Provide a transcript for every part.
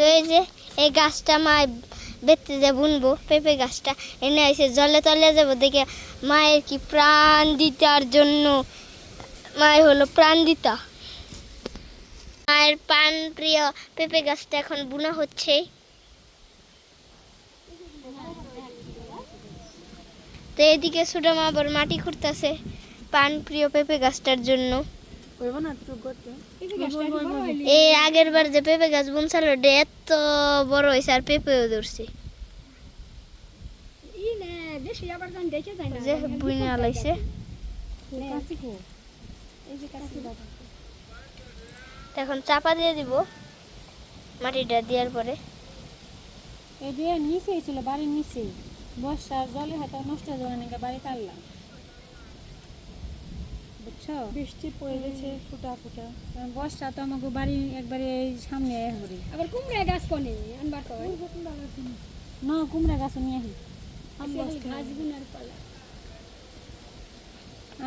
তো এই যে এই গাছটা মা বেতে যে বুনবো পেঁপে গাছটা এনে এসে জলে তলে যাবো দেখে মায়ের কি প্রাণ দিতার জন্য মায়ের হলো প্রাণ দিতা। মায়ের প্রাণ প্রিয় পেঁপে গাছটা এখন বুনা হচ্ছে। তো এদিকে ছোট মা আবার মাটি খুঁড়তেছে প্রাণ প্রিয় পেঁপে গাছটার জন্য। এই আগের বার যে পেঁপে গাছ বুনছিল এত বড় হয়েছে আর পেঁপেও ধরছে যে বুনে আলাইছে। এখন চাপা দিয়ে দিব মাটিটা দেওয়ার পরে। এই দিয়ে নিচেই ছিল বাড়ির নিচে, বর্ষার জলে হয়তো নষ্ট হয়ে যাবে নাকি বাড়ি কাটলাম, বুঝছো? বৃষ্টি পড়ে গেছে ফুটা ফুটা, বর্ষা তো আমাকে বাড়ি একবারে এই সামনে ঘুরে। আবার কুমড়া গাছ কোনে আনবার কয় না, কুমড়া গাছ নিয়ে আসি গাছ গুনার পালা।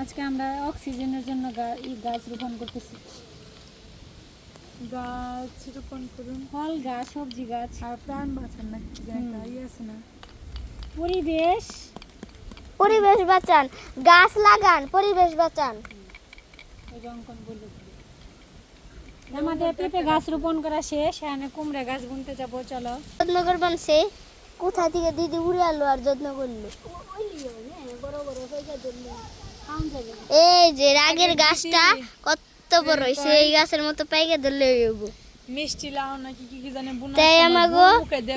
আজকে আমরা অক্সিজেনের জন্য গাছ রোপণ করতেছি। গাছ রোপণ করুন, ফল গাছ, সবজি গাছ আর প্রাণ বাঁচান না, আছে না পরিবেশ, পরিবেশ বাঁচান, গাছ লাগান, পরিবেশ বাঁচান। আমাদের পেঁপে গাছ রোপণ করা শেষ, এখানে কুমড়া গাছ বুনতে যাবো, চলো। যত্ন করবেন সে কোথা থেকে দিদি উড়ে আলো আর যত্ন করলো। এই যে রাগের গাছটা কত বড় হয়েছে, এই গাছের মতো পাইকে ধরলে হইব মিষ্টি লাউ নাকি কি কি জানে বুনা, তাই আমাগো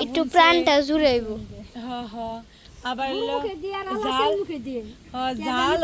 একটু প্রাণটা জুড়াইব। আবার ঝাল ঝাল